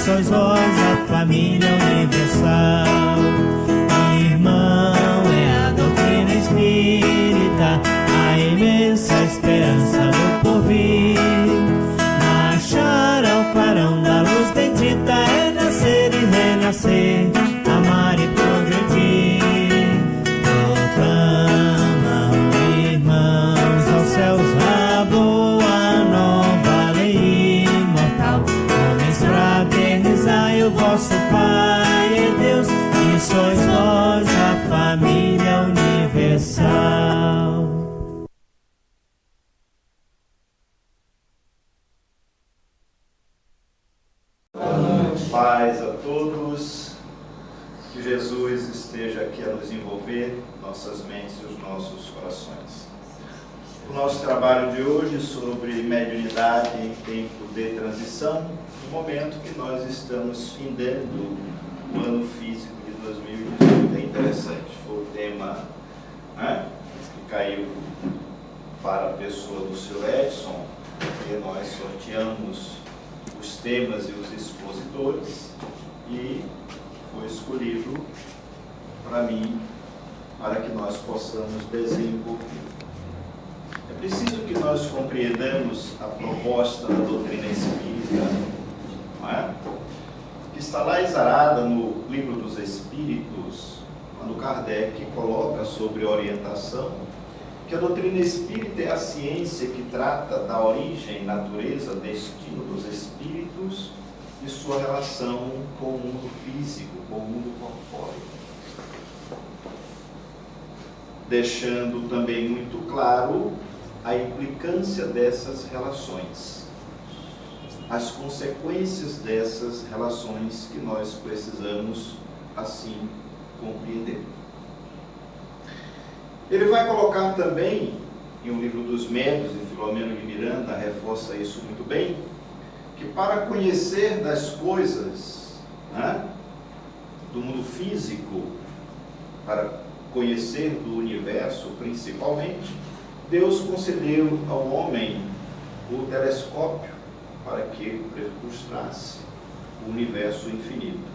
sois vós a família universal. Irmão, é a doutrina espírita, a imensa esperança do porvir. Marchar ao clarão da luz bendita é nascer e renascer, amar e progredir. Proclamam, irmãos, aos céus a boa nova lei imortal. Homens, fraternizai, o vosso Pai é Deus, e sois vós a família universal. Paz a todos, que Jesus esteja aqui a nos envolver, nossas mentes e os nossos corações. O nosso trabalho de hoje sobre mediunidade em tempo de transição, no momento que nós estamos findando o ano físico de 2018. É interessante, foi o tema que caiu para a pessoa do Sr. Edson, porque nós sorteamos os temas e os expositores, e foi escolhido para mim, para que nós possamos desenvolver. É preciso que nós compreendamos a proposta da doutrina espírita, não é? Que está lá exarada no Livro dos Espíritos, quando Kardec coloca sobre orientação que a doutrina espírita é a ciência que trata da origem, natureza, destino dos espíritos e sua relação com o mundo físico, com o mundo corpóreo. Deixando também muito claro a implicância dessas relações, as consequências dessas relações que nós precisamos assim compreender. Ele vai colocar também, em O Livro dos Médiuns, e Filomeno de Miranda reforça isso muito bem, que para conhecer das coisas do mundo físico, para conhecer do universo principalmente, Deus concedeu ao homem o telescópio para que ele pregustasse o universo infinito.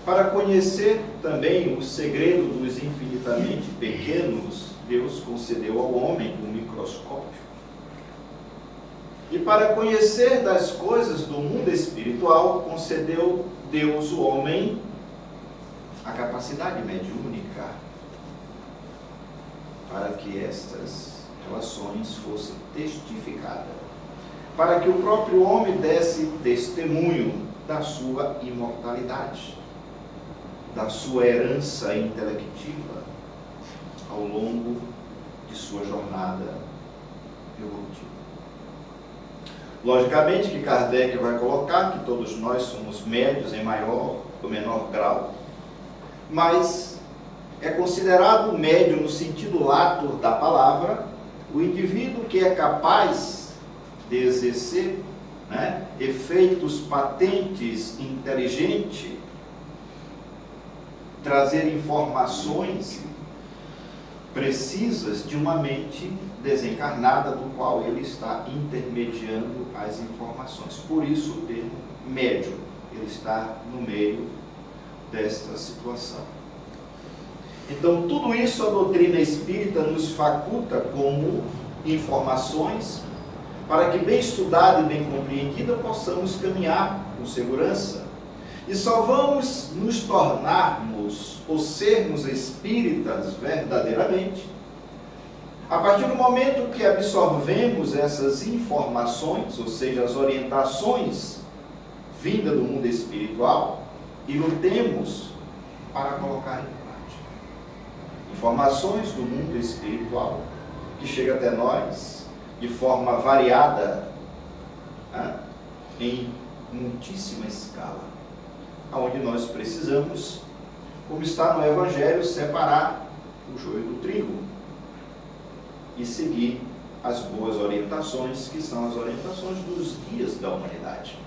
Para conhecer também o segredo dos infinitamente pequenos, Deus concedeu ao homem um microscópio. E para conhecer das coisas do mundo espiritual, concedeu Deus ao homem a capacidade mediúnica, para que estas relações fossem testificadas, para que o próprio homem desse testemunho da sua imortalidade, da sua herança intelectiva ao longo de sua jornada evolutiva. Logicamente que Kardec vai colocar que todos nós somos médios em maior ou menor grau, mas é considerado médio no sentido lato da palavra o indivíduo que é capaz de exercer efeitos patentes, inteligente, trazer informações precisas de uma mente desencarnada, do qual ele está intermediando as informações. Por isso o termo médium, ele está no meio desta situação. Então tudo isso a doutrina espírita nos faculta como informações, para que bem estudada e bem compreendida possamos caminhar com segurança. E só vamos nos tornarmos ou sermos espíritas verdadeiramente a partir do momento que absorvemos essas informações, ou seja, as orientações vindas do mundo espiritual, e lutemos para colocar em prática. Informações do mundo espiritual que chega até nós de forma variada, em muitíssima escala, onde nós precisamos, como está no Evangelho, separar o joio do trigo e seguir as boas orientações, que são as orientações dos guias da humanidade,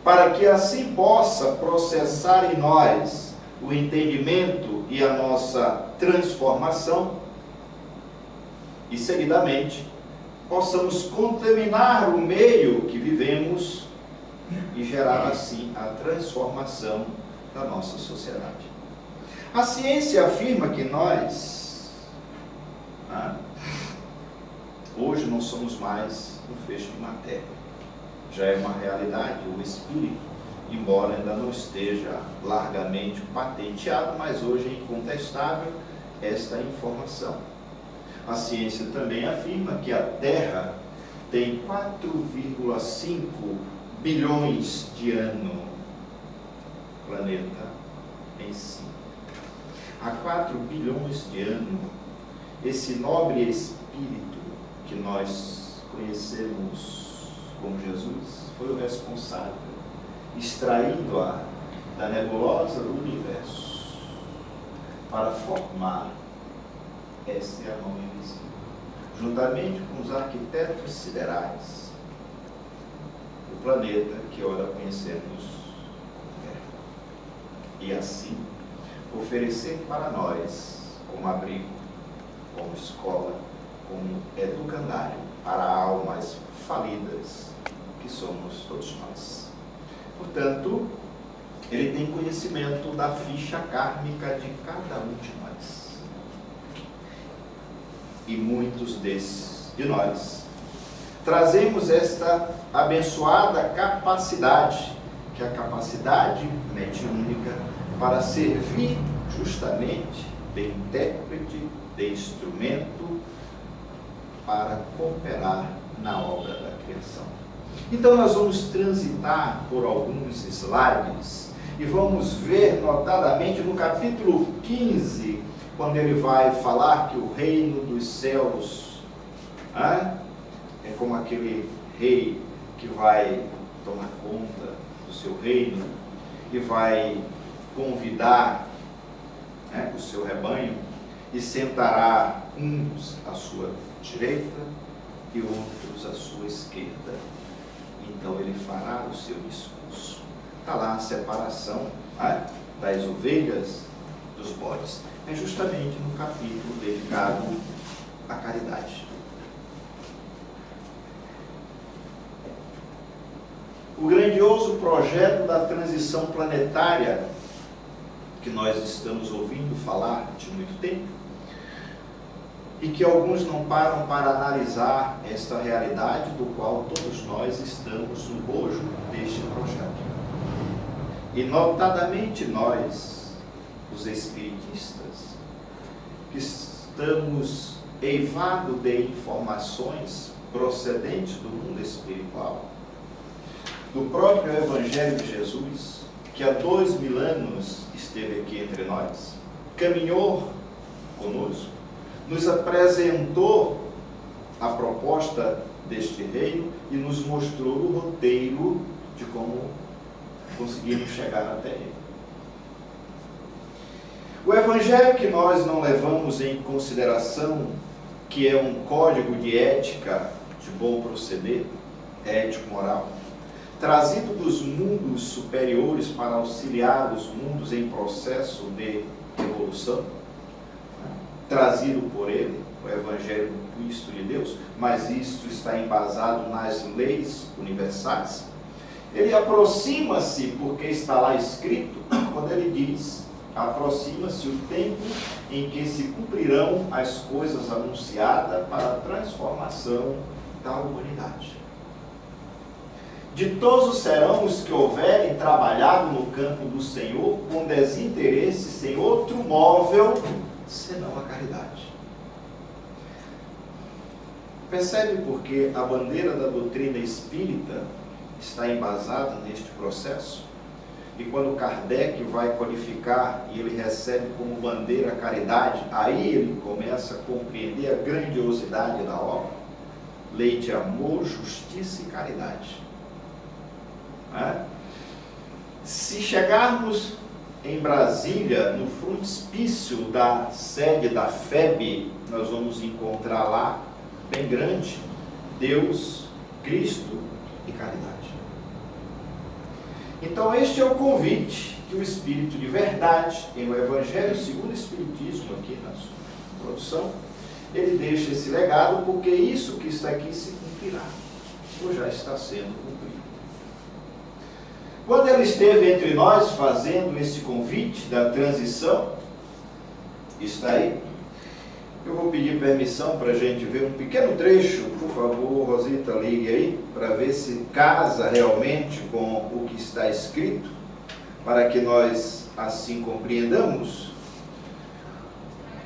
para que assim possa processar em nós o entendimento e a nossa transformação, e seguidamente possamos contaminar o meio que vivemos e gerar assim a transformação da nossa sociedade. A ciência afirma que nós, hoje não somos mais um feixe de matéria. Já é uma realidade, o espírito, embora ainda não esteja largamente patenteado, mas hoje é incontestável esta informação. A ciência também afirma que a Terra tem 4,5 bilhões de anos, planeta em si. Há 4 bilhões de anos, esse nobre espírito que nós conhecemos como Jesus foi o responsável, extraindo-a da nebulosa do universo para formar esta é a mão invisível, juntamente com os arquitetos siderais, o planeta que ora conhecemos Terra. E assim, oferecer para nós, como abrigo, como escola, como educandário, para almas falidas, que somos todos nós. Portanto, ele tem conhecimento da ficha kármica de cada um de nós. E muitos de nós trazemos esta abençoada capacidade, que é a capacidade mediúnica, para servir justamente de intérprete, de instrumento, para cooperar na obra da criação. Então nós vamos transitar por alguns slides e vamos ver notadamente no capítulo 15, quando ele vai falar que o reino dos céus é como aquele rei que vai tomar conta do seu reino e vai convidar o seu rebanho e sentará uns à sua direita e outros à sua esquerda. Então ele fará o seu discurso. Está lá a separação das ovelhas dos bodes. É justamente no capítulo dedicado à caridade. O grandioso projeto da transição planetária, que nós estamos ouvindo falar de muito tempo, e que alguns não param para analisar esta realidade do qual todos nós estamos no bojo deste projeto. E notadamente nós, os espiritistas, que estamos eivados de informações procedentes do mundo espiritual, do próprio Evangelho de Jesus, que há 2000 anos esteve aqui entre nós, caminhou conosco, nos apresentou a proposta deste reino e nos mostrou o roteiro de como conseguimos chegar até ele. O Evangelho que nós não levamos em consideração, que é um código de ética, de bom proceder, ético-moral, trazido dos mundos superiores para auxiliar os mundos em processo de evolução, trazido por ele, o Evangelho do Cristo de Deus, mas isto está embasado nas leis universais. Ele aproxima-se, porque está lá escrito, quando ele diz, aproxima-se o tempo em que se cumprirão as coisas anunciadas para a transformação da humanidade. Ditosos serão os que houverem trabalhado no campo do Senhor com desinteresse, sem outro móvel, senão a caridade. Percebe porque a bandeira da doutrina espírita está embasada neste processo? E quando Kardec vai qualificar e ele recebe como bandeira a caridade, aí ele começa a compreender a grandiosidade da obra. Lei de amor, justiça e caridade. Se chegarmos em Brasília, no frontispício da sede da FEB, nós vamos encontrar lá, bem grande, Deus, Cristo e caridade. Então este é o convite que o Espírito de verdade, em o Evangelho segundo o Espiritismo, aqui na sua introdução, ele deixa esse legado, porque isso que está aqui se cumprirá, ou já está sendo cumprido. Quando ele esteve entre nós fazendo esse convite da transição, está aí. Eu vou pedir permissão para a gente ver um pequeno trecho, por favor, Rosita, ligue aí, para ver se casa realmente com o que está escrito, para que nós assim compreendamos,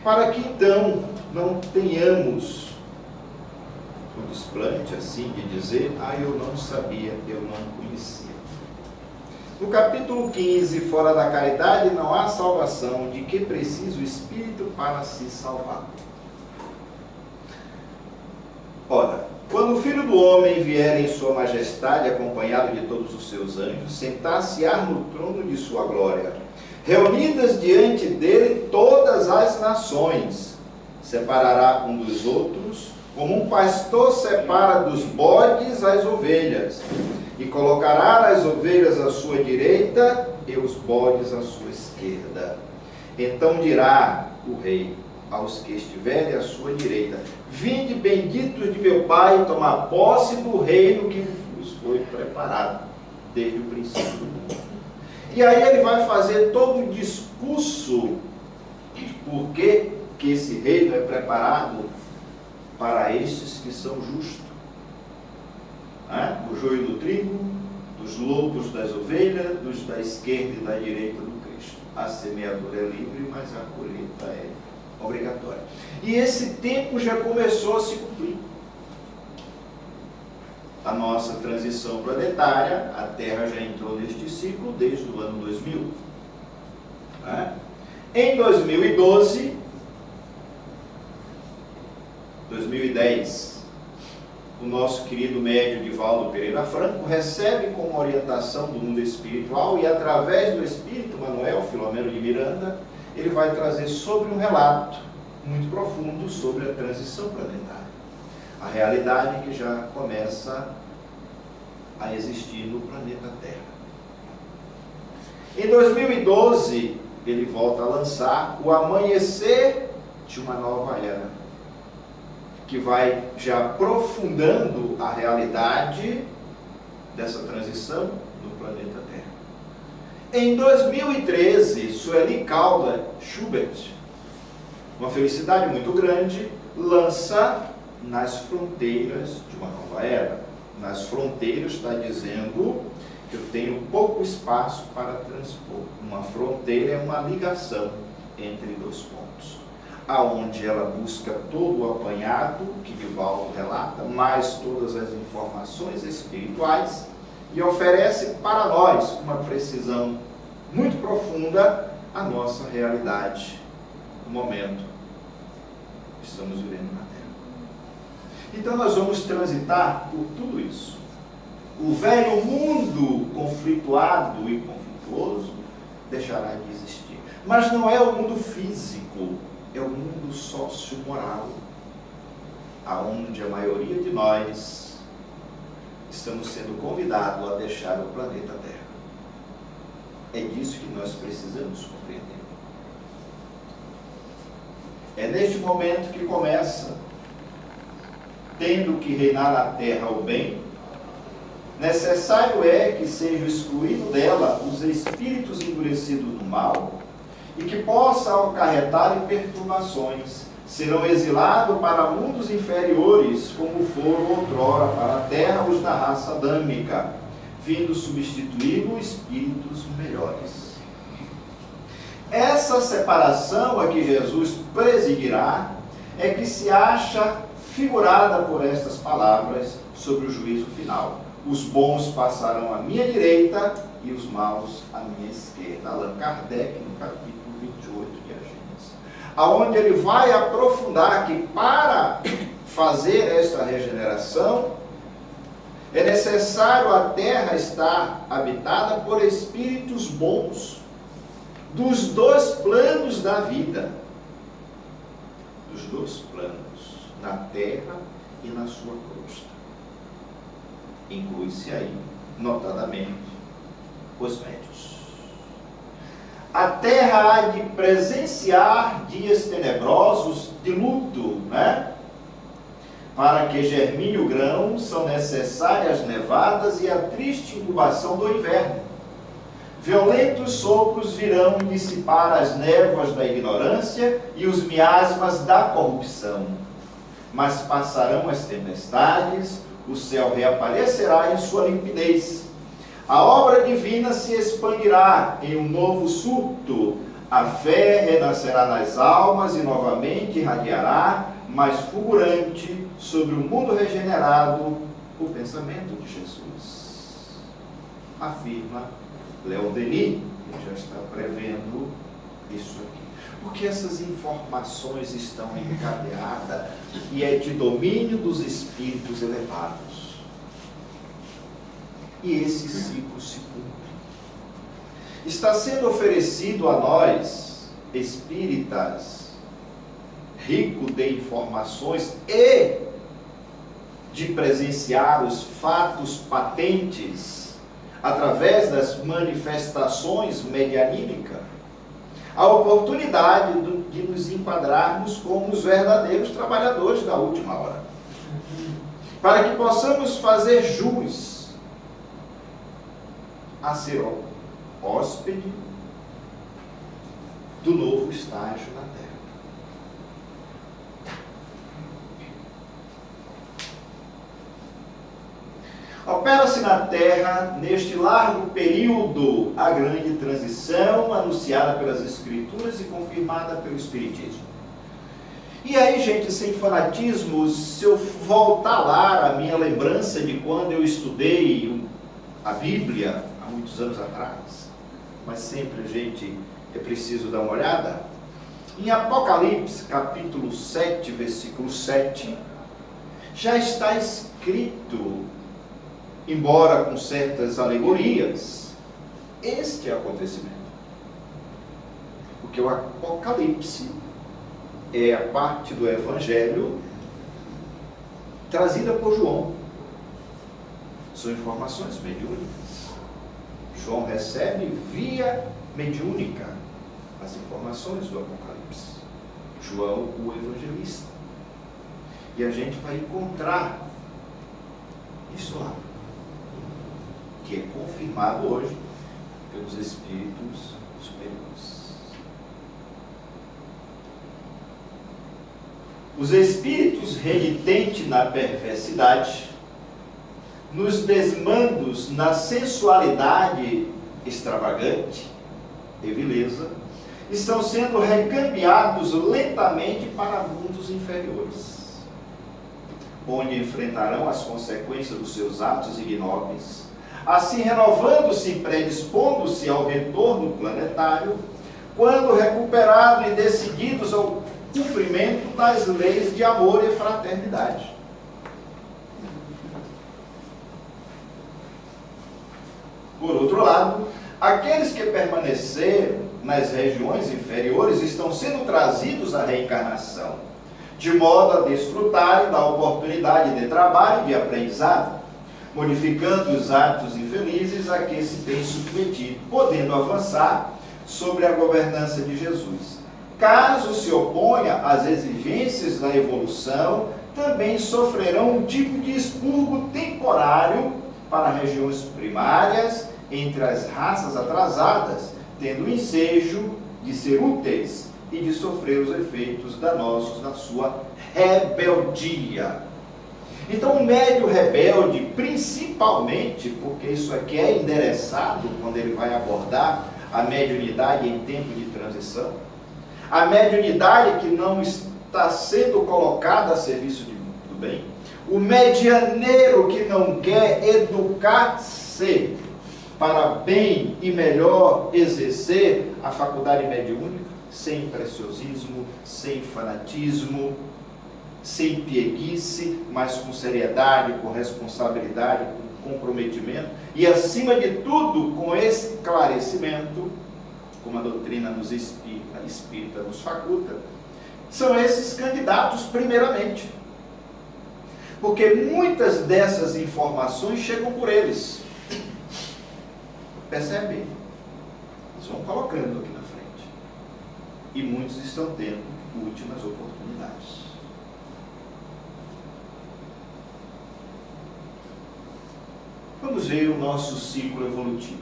para que então não tenhamos o desplante assim de dizer, eu não sabia, eu não conhecia. No capítulo 15, fora da caridade não há salvação, de que precisa o Espírito para se salvar. Ora, quando o Filho do Homem vier em sua majestade, acompanhado de todos os seus anjos, sentar-se-á no trono de sua glória, reunidas diante dele todas as nações, separará um dos outros, como um pastor separa dos bodes as ovelhas, e colocará as ovelhas à sua direita e os bodes à sua esquerda. Então dirá o rei aos que estiverem à sua direita: vinde benditos de meu Pai, tomar posse do reino que vos foi preparado desde o princípio do mundo. E aí ele vai fazer todo um discurso de por que esse reino é preparado para estes que são justos. O joio do trigo, dos lobos das ovelhas, dos da esquerda e da direita do Cristo. A semeadura é livre, mas a colheita é obrigatória. E esse tempo já começou a se cumprir. A nossa transição planetária, a Terra já entrou neste ciclo desde o ano 2000. Em 2012, 2010, o nosso querido médium Divaldo Pereira Franco recebe como orientação do mundo espiritual e através do Espírito Manuel Filomeno de Miranda, ele vai trazer sobre um relato muito profundo sobre a transição planetária. A realidade que já começa a existir no planeta Terra. Em 2012, ele volta a lançar o Amanhecer de uma Nova Era, que vai já aprofundando a realidade dessa transição no planeta Terra. Em 2013, Sueli Calda Schubert, uma felicidade muito grande, lança Nas Fronteiras de uma Nova Era. Nas fronteiras está dizendo que eu tenho pouco espaço para transpor. Uma fronteira é uma ligação entre dois pontos, aonde ela busca todo o apanhado que Divaldo relata, mais todas as informações espirituais, e oferece para nós uma precisão muito profunda à nossa realidade no momento que estamos vivendo na Terra. Então nós vamos transitar por tudo isso. O velho mundo conflituado e conflituoso deixará de existir. Mas não é o mundo físico, é o mundo socio-moral, aonde a maioria de nós estamos sendo convidados a deixar o planeta Terra. É disso que nós precisamos compreender. É neste momento que começa, tendo que reinar na terra o bem, necessário é que sejam excluídos dela os espíritos endurecidos do mal e que possam acarretar em perturbações. Serão exilados para mundos inferiores, como foram outrora para a terra os da raça adâmica, vindo substituí-lo espíritos melhores. Essa separação a que Jesus presidirá é que se acha figurada por estas palavras sobre o juízo final. Os bons passarão à minha direita e os maus à minha esquerda. Allan Kardec, no capítulo 28 de A Gênese. Aonde ele vai aprofundar que para fazer esta regeneração é necessário a terra estar habitada por espíritos bons dos dois planos da vida. Dos dois planos, na terra e na sua crosta. Inclui-se aí, notadamente, os médios. A terra há de presenciar dias tenebrosos de luto, Para que germine o grão, são necessárias nevadas e a triste incubação do inverno. Violentos sopros virão dissipar as névoas da ignorância e os miasmas da corrupção. Mas passarão as tempestades, o céu reaparecerá em sua limpidez. A obra divina se expandirá em um novo surto. A fé renascerá nas almas e novamente irradiará, mais fulgurante, sobre o mundo regenerado, o pensamento de Jesus. Afirma Léon Denis, que já está prevendo isso aqui. Porque essas informações estão encadeadas e é de domínio dos espíritos elevados. E esse ciclo se cumpre. Está sendo oferecido a nós, espíritas, rico de informações e de presenciar os fatos patentes através das manifestações medianímicas, a oportunidade de nos enquadrarmos como os verdadeiros trabalhadores da última hora, para que possamos fazer jus a ser hóspede do novo estágio na Terra. Opera-se na Terra, neste largo período, a grande transição anunciada pelas Escrituras e confirmada pelo Espiritismo. E aí, gente, sem fanatismo, se eu voltar lá a minha lembrança de quando eu estudei a Bíblia, há muitos anos atrás, mas sempre, gente, é preciso dar uma olhada. Em Apocalipse, capítulo 7, versículo 7, já está escrito, embora com certas alegorias, este acontecimento. Porque o Apocalipse é a parte do Evangelho trazida por João. São informações mediúnicas. João recebe via mediúnica as informações do Apocalipse. João, o evangelista. E a gente vai encontrar isso lá, que é confirmado hoje pelos espíritos superiores. Os espíritos renitentes na perversidade, nos desmandos, na sensualidade extravagante e vileza, estão sendo recambiados lentamente para mundos inferiores, onde enfrentarão as consequências dos seus atos ignóbeis, assim renovando-se e predispondo-se ao retorno planetário, quando recuperados e decididos ao cumprimento das leis de amor e fraternidade. Por outro lado, aqueles que permaneceram nas regiões inferiores estão sendo trazidos à reencarnação, de modo a desfrutarem da oportunidade de trabalho e de aprendizado, modificando os atos infelizes a que se tem submetido, podendo avançar sobre a governança de Jesus. Caso se oponha às exigências da evolução, também sofrerão um tipo de expurgo temporário para regiões primárias entre as raças atrasadas, tendo o ensejo de ser úteis e de sofrer os efeitos danosos da sua rebeldia. Então, o médio rebelde, principalmente, porque isso aqui é endereçado quando ele vai abordar a mediunidade em tempo de transição, a mediunidade que não está sendo colocada a serviço do bem, o medianeiro que não quer educar-se para bem e melhor exercer a faculdade mediúnica, sem preciosismo, sem fanatismo, sem pieguice, mas com seriedade, com responsabilidade, com comprometimento e, acima de tudo, com esclarecimento, como a doutrina nos espírita nos faculta. São esses candidatos primeiramente, porque muitas dessas informações chegam por eles. Percebem? Eles vão colocando aqui na frente. E muitos estão tendo últimas oportunidades. Vamos ver o nosso ciclo evolutivo.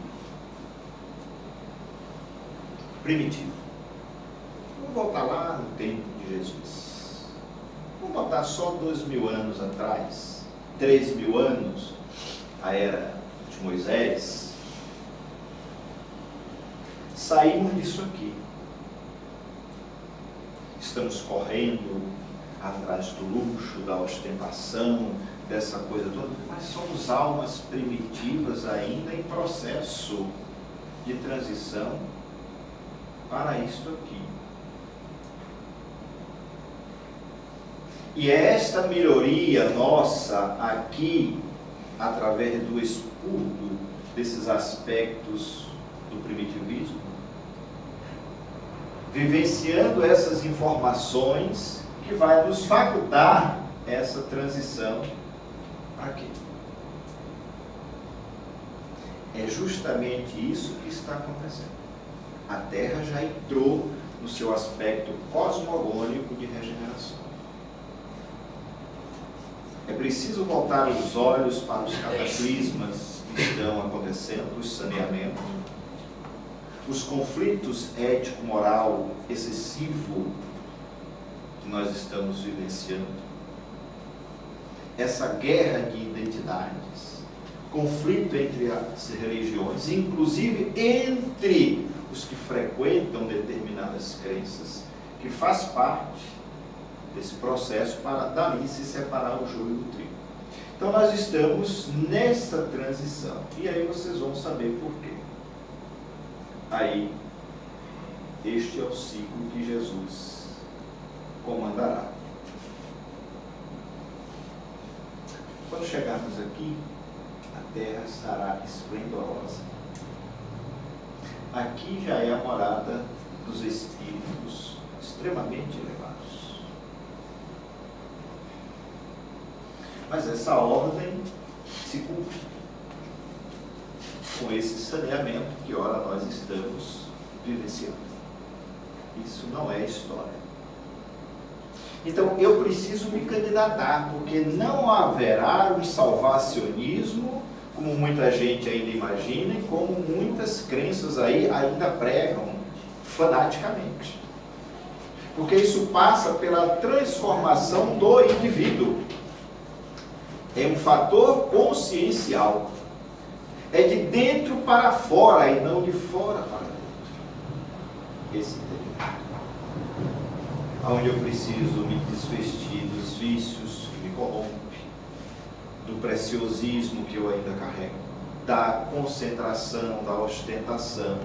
primitivo. Vamos voltar lá no tempo de Jesus. Vamos botar só 2.000 anos atrás, 3.000 anos, a era de Moisés. Saímos disso aqui. Estamos correndo atrás do luxo, da ostentação, dessa coisa toda, mas somos almas primitivas ainda em processo de transição para isto aqui. E é esta melhoria nossa aqui, através do expurgo desses aspectos do primitivismo, vivenciando essas informações, que vai nos facultar essa transição para quê? É justamente isso que está acontecendo. A Terra já entrou no seu aspecto cosmogônico de regeneração. É preciso voltar os olhos para os cataclismas que estão acontecendo, os saneamentos, os conflitos ético-moral excessivo que nós estamos vivenciando, essa guerra de identidades, conflito entre as religiões, inclusive entre os que frequentam determinadas crenças, que faz parte desse processo para dali se separar o joio do trigo. Então nós estamos nessa transição, e aí vocês vão saber por quê. Aí, este é o ciclo que Jesus comandará. Quando chegarmos aqui, a terra estará esplendorosa. Aqui já é a morada dos espíritos extremamente elevados. Mas essa ordem se cumpre com esse saneamento que ora nós estamos vivenciando. Isso não é história. Então eu preciso me candidatar, porque não haverá um salvacionismo, como muita gente ainda imagina, e como muitas crenças aí ainda pregam fanaticamente. Porque isso passa pela transformação do indivíduo. É um fator consciencial. É de dentro para fora e não de fora para dentro. Esse entendimento. Onde eu preciso me desvestir dos vícios que me corrompem, do preciosismo que eu ainda carrego, da concentração, da ostentação,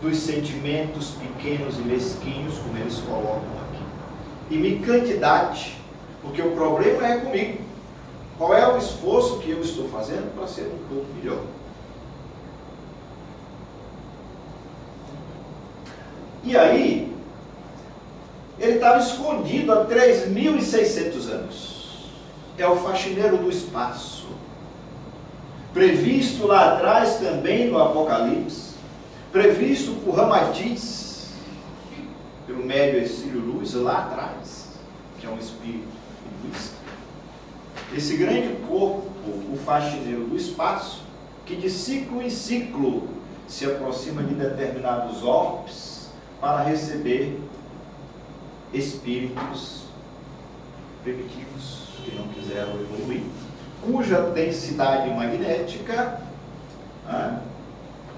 dos sentimentos pequenos e mesquinhos, como eles colocam aqui. E me candidate, porque o problema é comigo. Qual é o esforço que eu estou fazendo para ser um pouco melhor? E aí, ele estava escondido há 3.600 anos. É o faxineiro do espaço. Previsto lá atrás também no Apocalipse. Previsto por Ramatiz, pelo médio Exílio Luz, lá atrás, que é um espírito hinduísta. Esse grande corpo, o faxineiro do espaço, que de ciclo em ciclo se aproxima de determinados orbes para receber espíritos primitivos que não quiseram evoluir, cuja densidade magnética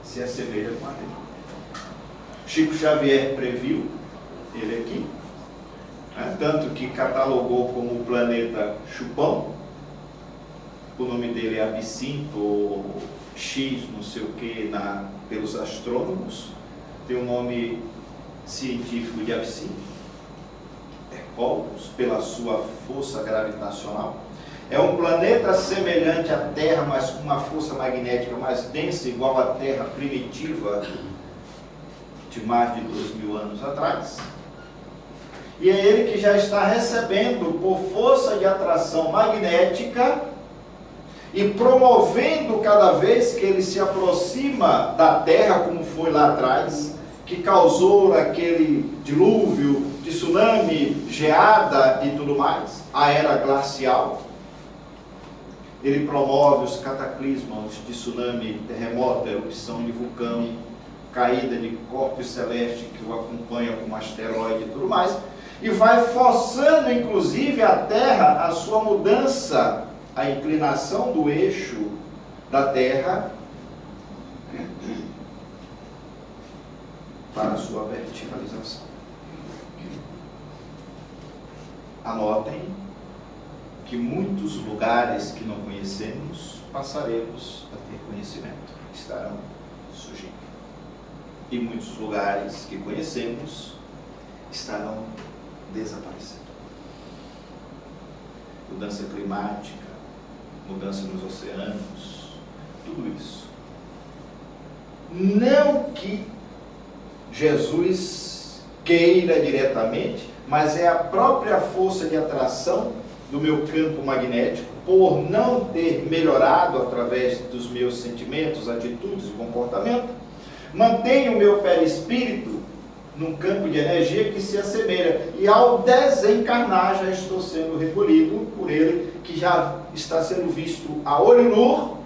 se assemelha com a dele. Chico Xavier previu ele aqui, tanto que catalogou como o planeta Chupão. O nome dele é Absinto, ou X, não sei o que, pelos astrônomos. Tem o nome científico de Absinto. Hercólogos, pela sua força gravitacional. É um planeta semelhante à Terra, mas com uma força magnética mais densa, igual à Terra primitiva de mais de 2.000 anos atrás. E é ele que já está recebendo, por força de atração magnética, e promovendo cada vez que ele se aproxima da Terra, como foi lá atrás, que causou aquele dilúvio, tsunami, geada e tudo mais, a era glacial. Ele promove os cataclismos de tsunami, terremoto, erupção de vulcão, caída de corpos celestes que o acompanham como asteroide e tudo mais, e vai forçando inclusive a Terra a sua mudança, a inclinação do eixo da Terra para a sua verticalização. Anotem que muitos lugares que não conhecemos passaremos a ter conhecimento, estarão surgindo. E muitos lugares que conhecemos estarão desaparecendo. Mudança climática, mudança nos oceanos, tudo isso. Não que Jesus queira diretamente, mas é a própria força de atração do meu campo magnético, por não ter melhorado através dos meus sentimentos, atitudes e comportamento, mantém o meu perispírito num campo de energia que se assemelha, e ao desencarnar já estou sendo recolhido por ele, que já está sendo visto a olho nu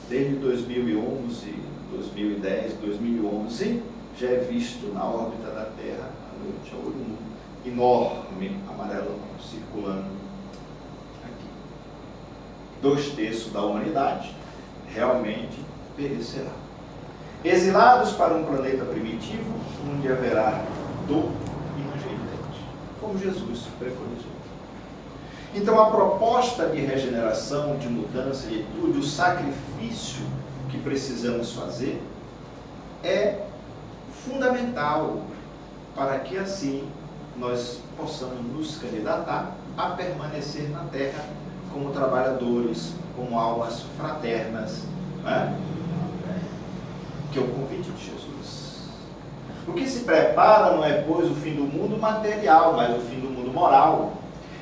desde 2011, 2010, 2011, já é visto na órbita da Terra à noite, a olho nu, enorme, amarelão, circulando aqui. 2/3 da humanidade realmente perecerá. Exilados para um planeta primitivo, onde haverá dor e ranger de dente, como Jesus preconizou. Então a proposta de regeneração, de mudança, de tudo, o sacrifício que precisamos fazer é fundamental para que assim nós possamos nos candidatar a permanecer na Terra como trabalhadores, como almas fraternas, né? Que é o convite de Jesus. O que se prepara não é, pois, o fim do mundo material, mas o fim do mundo moral.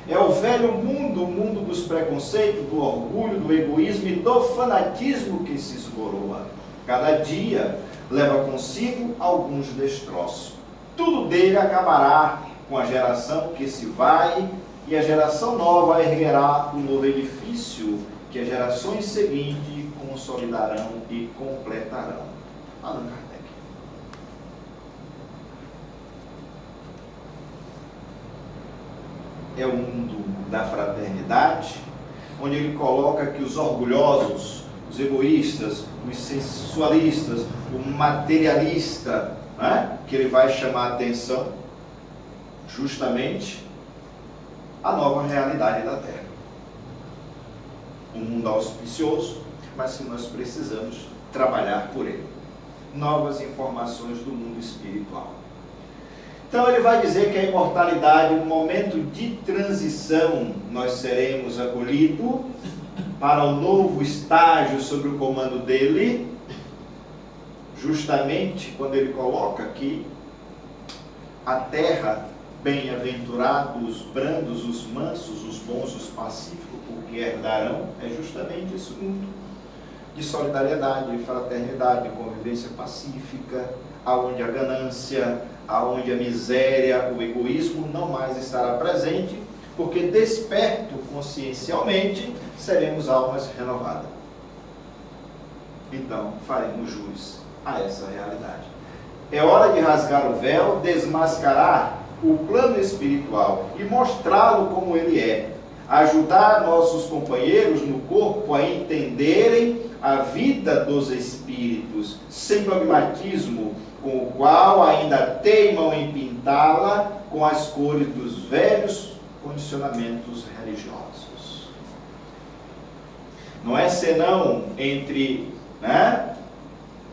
É o velho mundo, o mundo dos preconceitos, do orgulho, do egoísmo e do fanatismo que se esboroa. Cada dia leva consigo alguns destroços. Tudo dele acabará com a geração que se vai, e a geração nova erguerá um novo edifício que as gerações seguintes consolidarão e completarão. Allan Kardec. É o mundo da fraternidade, onde ele coloca que os orgulhosos, os egoístas, os sensualistas, o materialista, né, que ele vai chamar a atenção, justamente a nova realidade da Terra. Um mundo auspicioso, mas que nós precisamos trabalhar por ele. Novas informações do mundo espiritual. Então ele vai dizer que a imortalidade, no momento de transição, nós seremos acolhidos para um novo estágio sob o comando dele, justamente quando ele coloca que a terra, bem-aventurados os brandos, os mansos, os bons, os pacíficos, porque herdarão, é justamente esse mundo de solidariedade, de fraternidade, de convivência pacífica, aonde a ganância, aonde a miséria, o egoísmo não mais estará presente, porque desperto consciencialmente seremos almas renovadas. Então faremos jus a essa realidade. É hora de rasgar o véu, desmascarar o plano espiritual e mostrá-lo como ele é. Ajudar nossos companheiros no corpo a entenderem a vida dos espíritos, sem dogmatismo, com o qual ainda teimam em pintá-la com as cores dos velhos condicionamentos religiosos. Não é senão entre,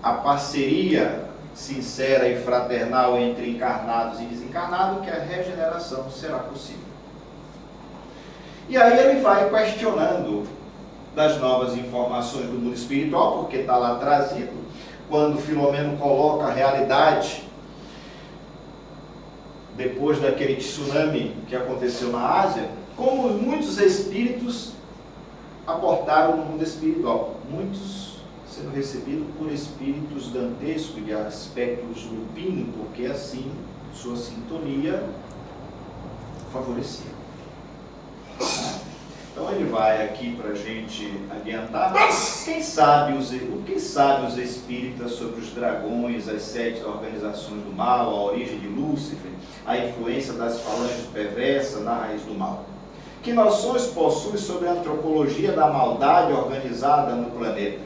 a parceria sincera e fraternal entre encarnados e desencarnados que a regeneração será possível. E aí ele vai questionando das novas informações do mundo espiritual, porque está lá trazido, quando Filomeno coloca a realidade, depois daquele tsunami que aconteceu na Ásia, como muitos espíritos aportaram no mundo espiritual, muitos sendo recebidos por espíritos dantescos, de aspectos lupino, porque assim sua sintonia favorecia. Então ele vai aqui para a gente adiantar, mas o que sabem os espíritas sobre os dragões, as 7 organizações do mal, a origem de Lúcifer, a influência das falanges perversas na raiz do mal? Que noções possui sobre a antropologia da maldade organizada no planeta?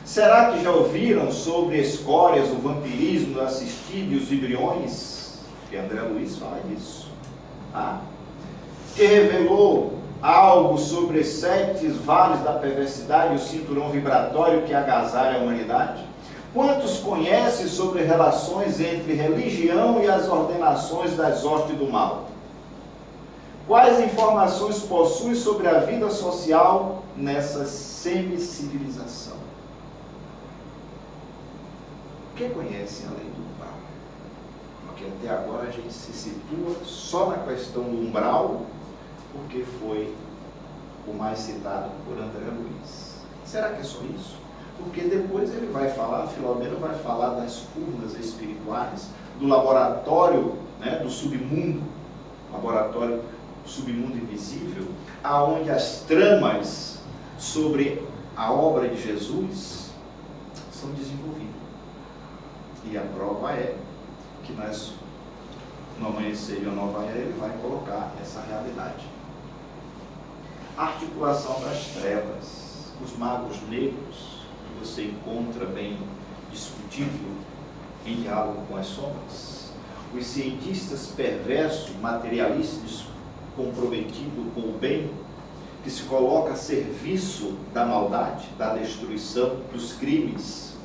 Será que já ouviram sobre escórias, o vampirismo assistido e os vibriões? Que André Luiz fala disso. Que revelou algo sobre os 7 vales da perversidade e o cinturão vibratório que agasalha a humanidade? Quantos conhecem sobre relações entre religião e as ordenações das hostes do mal? Quais informações possui sobre a vida social nessa semi-civilização? O que conhecem além do umbral? Porque até agora a gente se situa só na questão do umbral, porque foi o mais citado por André Luiz. Será que é só isso? Porque depois ele vai falar, Filomeno vai falar das furnas espirituais, do laboratório, né, do submundo, laboratório submundo invisível, aonde as tramas sobre a obra de Jesus são desenvolvidas. E a prova é que no amanhecer de uma nova era ele vai colocar essa realidade. A articulação das trevas, os magos negros, que você encontra bem discutível em diálogo com as sombras, os cientistas perversos, materialistas, comprometidos com o bem, que se coloca a serviço da maldade, da destruição, dos crimes,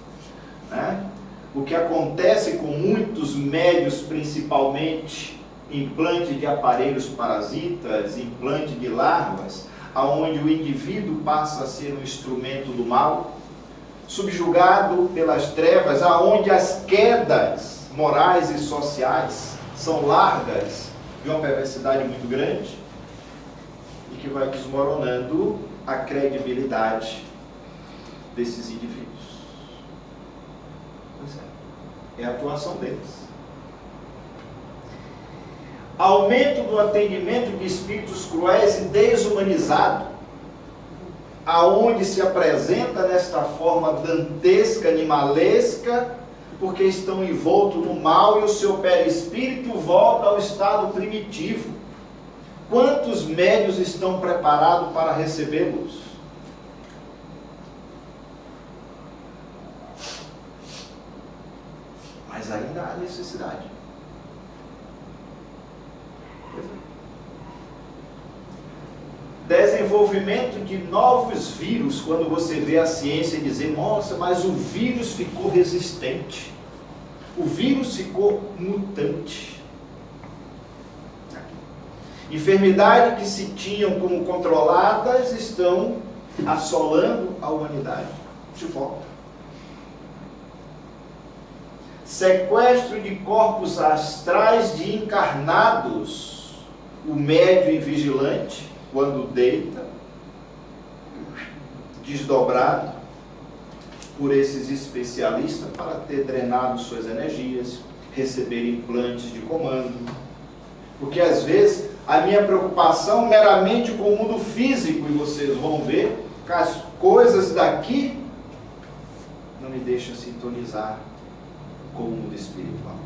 né? O que acontece com muitos médios, principalmente implante de aparelhos parasitas, implante de larvas, aonde o indivíduo passa a ser um instrumento do mal, subjugado pelas trevas, aonde as quedas morais e sociais são largas, de uma perversidade muito grande, e que vai desmoronando a credibilidade desses indivíduos. Pois é a atuação deles. Aumento do atendimento de espíritos cruéis e desumanizados, aonde se apresenta nesta forma dantesca, animalesca, porque estão envoltos no mal e o seu perispírito volta ao estado primitivo. Quantos médios estão preparados para recebê-los? Mas ainda há necessidade. Desenvolvimento de novos vírus, quando você vê a ciência dizer, nossa, mas o vírus ficou resistente, o vírus ficou mutante. Enfermidades que se tinham como controladas estão assolando a humanidade de volta. Sequestro de corpos astrais de encarnados, o médio e vigilante, quando deita, desdobrado por esses especialistas para ter drenado suas energias, receber implantes de comando. Porque às vezes a minha preocupação meramente com o mundo físico, e vocês vão ver que as coisas daqui não me deixam sintonizar com o mundo espiritual.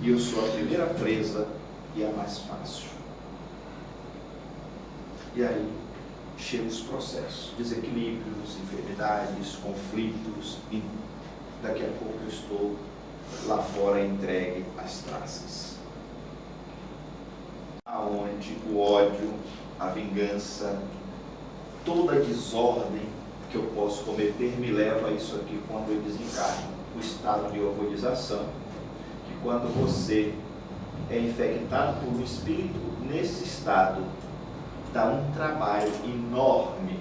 E eu sou a primeira presa e a mais fácil. E aí chegam os processos, desequilíbrios, enfermidades, conflitos, e daqui a pouco eu estou lá fora entregue às traças. Aonde o ódio, a vingança, toda a desordem que eu posso cometer me leva a isso aqui quando eu desencarno, o estado de horrorização, que quando você é infectado por um espírito nesse estado, dá um trabalho enorme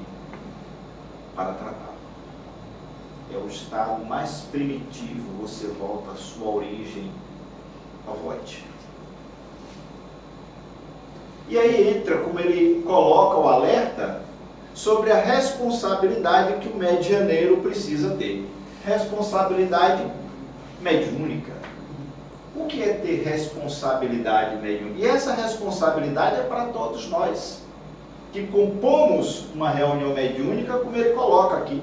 para tratá-lo. É o estado mais primitivo, você volta à sua origem, ao void. E aí entra, como ele coloca o alerta, sobre a responsabilidade que o medianeiro precisa ter. Responsabilidade mediúnica. O que é ter responsabilidade mediúnica? E essa responsabilidade é para todos nós. que compomos uma reunião mediúnica, como ele coloca aqui.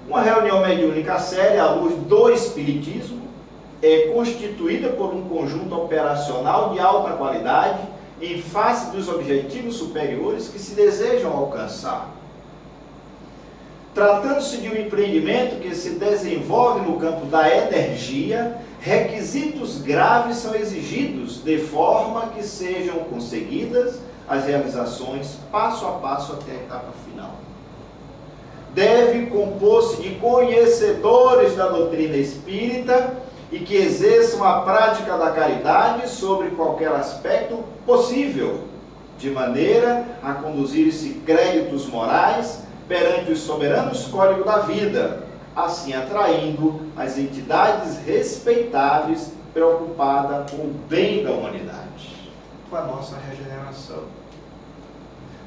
Uma reunião mediúnica séria, à luz do Espiritismo, é constituída por um conjunto operacional de alta qualidade em face dos objetivos superiores que se desejam alcançar. Tratando-se de um empreendimento que se desenvolve no campo da energia, requisitos graves são exigidos de forma que sejam conseguidas as realizações passo a passo até a etapa final. Deve compor-se de conhecedores da doutrina espírita e que exerçam a prática da caridade sobre qualquer aspecto possível, de maneira a conduzir-se créditos morais perante os soberanos códigos da vida, assim atraindo as entidades respeitáveis preocupadas com o bem da humanidade, com a nossa regeneração.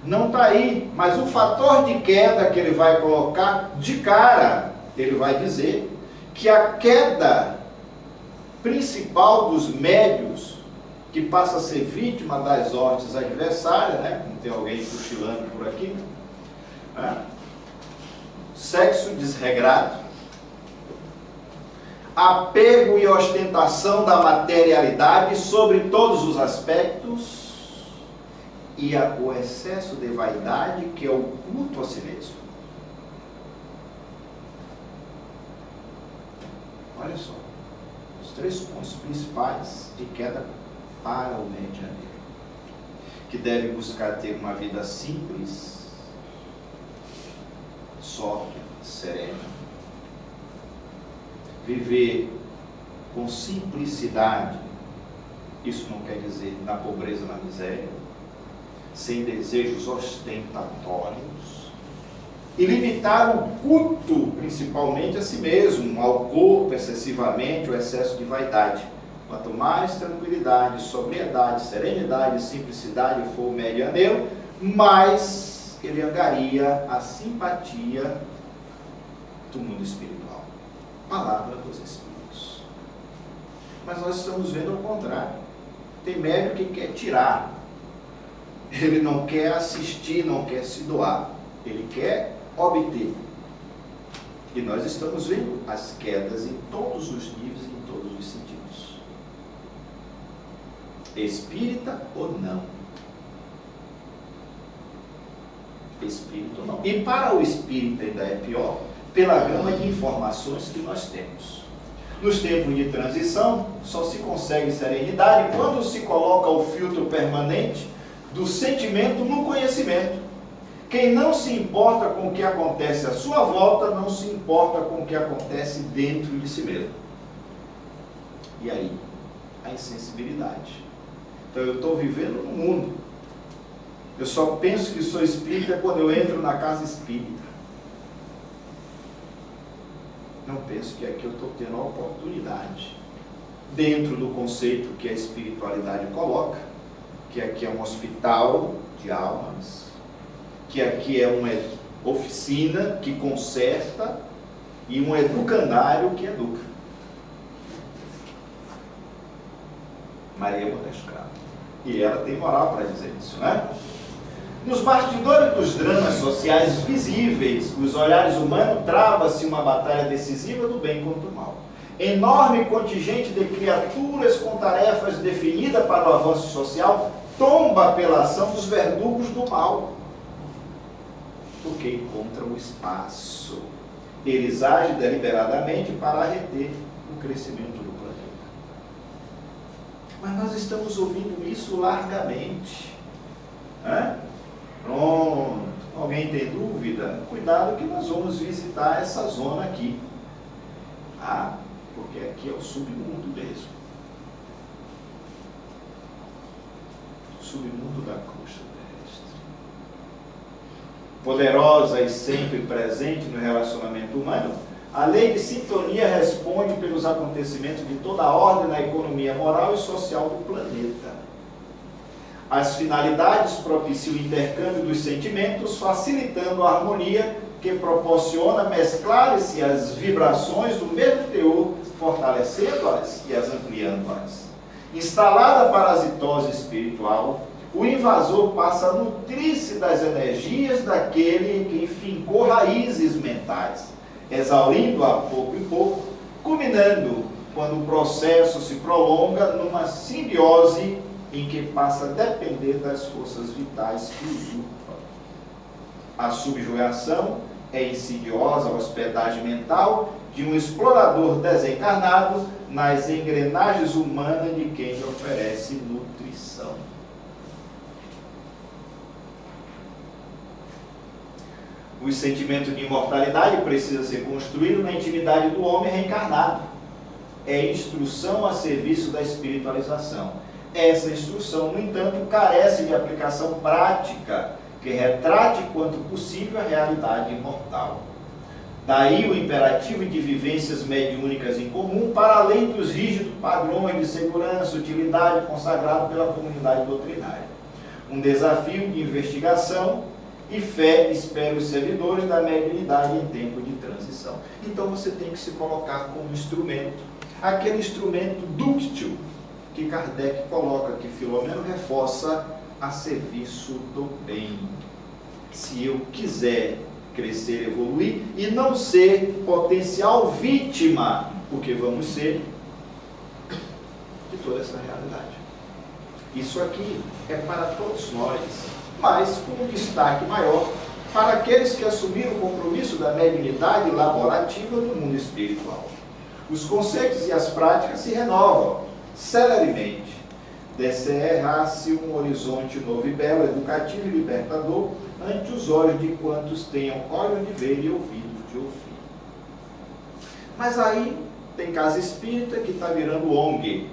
Não está aí, mas o fator de queda que ele vai colocar de cara, ele vai dizer que a queda principal dos médios, que passa a ser vítima das hortes adversárias, né? Como tem alguém cochilando por aqui, né? Sexo desregrado, apego e ostentação da materialidade sobre todos os aspectos e o excesso de vaidade, que é o culto a si mesmo. Olha só, os 3 pontos principais de queda para o medianeiro, que deve buscar ter uma vida simples, sóbria, serena, viver com simplicidade, isso não quer dizer na pobreza, na miséria, sem desejos ostentatórios, e limitar o culto principalmente a si mesmo, ao corpo excessivamente, o excesso de vaidade. Quanto mais tranquilidade, sobriedade, serenidade, simplicidade for o medianeiro, mais ele angaria a simpatia do mundo espiritual. Palavra dos Espíritos. Mas nós estamos vendo ao contrário. Tem médium que quer tirar. Ele não quer assistir, não quer se doar. Ele quer obter. E nós estamos vendo as quedas em todos os níveis, em todos os sentidos. Espírita ou não. Espírito ou não. E para o espírita ainda é pior, pela gama de informações que nós temos. Nos tempos de transição, só se consegue serenidade quando se coloca o filtro permanente do sentimento no conhecimento. Quem não se importa com o que acontece à sua volta, não se importa com o que acontece dentro de si mesmo. E aí, a insensibilidade. Então eu estou vivendo no mundo. Eu só penso que sou espírita quando eu entro na casa espírita. Não penso que aqui eu estou tendo a oportunidade, dentro do conceito que a espiritualidade coloca, que aqui é um hospital de almas, que aqui é uma oficina que conserta e um educandário que educa. Maria Modesto Cravo. E ela tem moral para dizer isso, né? Nos bastidores dos dramas sociais visíveis, os olhares humanos trava-se uma batalha decisiva do bem contra o mal. Enorme contingente de criaturas com tarefas definidas para o avanço social tomba pela ação dos verdugos do mal, porque encontram o espaço. Eles agem deliberadamente para reter o crescimento do planeta. Mas nós estamos ouvindo isso largamente. Pronto. Alguém tem dúvida? Cuidado que nós vamos visitar essa zona aqui. Porque aqui é o submundo mesmo. Submundo da crosta terrestre. Poderosa e sempre presente no relacionamento humano, a lei de sintonia responde pelos acontecimentos de toda a ordem na economia moral e social do planeta. As finalidades propiciam o intercâmbio dos sentimentos, facilitando a harmonia que proporciona mesclar-se as vibrações do mesmo teor, fortalecendo-as e as ampliando-as. Instalada a parasitose espiritual, o invasor passa a nutrir-se das energias daquele que fincou raízes mentais, exaurindo a pouco e pouco, culminando quando o processo se prolonga numa simbiose em que passa a depender das forças vitais que usurpam. A subjugação é insidiosa hospedagem mental de um explorador desencarnado nas engrenagens humanas de quem lhe oferece nutrição. O sentimento de imortalidade precisa ser construído na intimidade do homem reencarnado. É instrução a serviço da espiritualização. Essa instrução, no entanto, carece de aplicação prática que retrate quanto possível a realidade imortal. Daí o imperativo de vivências mediúnicas em comum para além dos rígidos padrões de segurança, utilidade consagrado pela comunidade doutrinária. Um desafio de investigação e fé espera os servidores da mediunidade em tempo de transição. Então você tem que se colocar como instrumento, aquele instrumento dúctil que Kardec coloca, que Filomeno reforça, a serviço do bem. Se eu quiser crescer, evoluir e não ser potencial vítima, porque vamos ser de toda essa realidade. Isso aqui é para todos nós, mas com um destaque maior para aqueles que assumiram o compromisso da mediunidade laborativa no mundo espiritual. Os conceitos e as práticas se renovam celeremente. Descerra-se um horizonte novo e belo, educativo e libertador ante os olhos de quantos tenham olhos de ver e ouvidos de ouvir. Mas aí tem casa espírita que está virando ONG,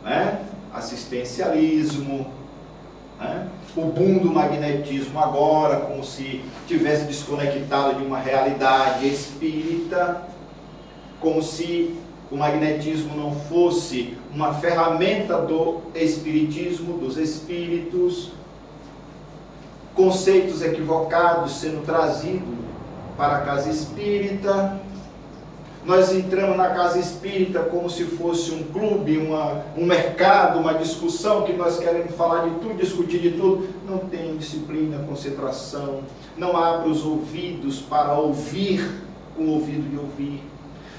né? Assistencialismo, né? O boom do magnetismo agora, como se tivesse desconectado de uma realidade espírita, como se o magnetismo não fosse uma ferramenta do espiritismo, dos espíritos, conceitos equivocados sendo trazidos para a casa espírita. Nós entramos na casa espírita como se fosse um clube, um mercado, uma discussão que nós queremos falar de tudo, discutir de tudo. Não tem disciplina, concentração, não abre os ouvidos para ouvir com o ouvido de ouvir.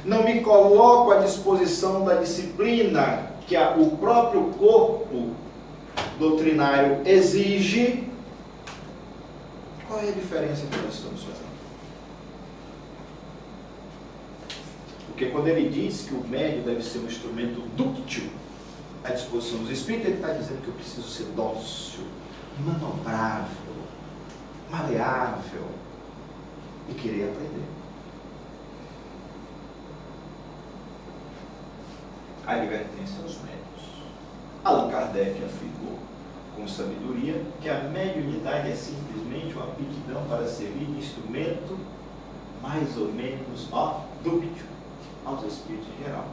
Não me coloco à disposição da disciplina que o próprio corpo doutrinário exige. Qual é a diferença que nós estamos fazendo? Porque quando ele diz que o médium deve ser um instrumento dúctil à disposição dos espíritos, ele está dizendo que eu preciso ser dócil, manobrável, maleável e querer aprender. A advertência aos médiuns. Allan Kardec afirmou com sabedoria que a mediunidade é simplesmente uma aptidão para servir de instrumento mais ou menos dúctil aos espíritos em geral.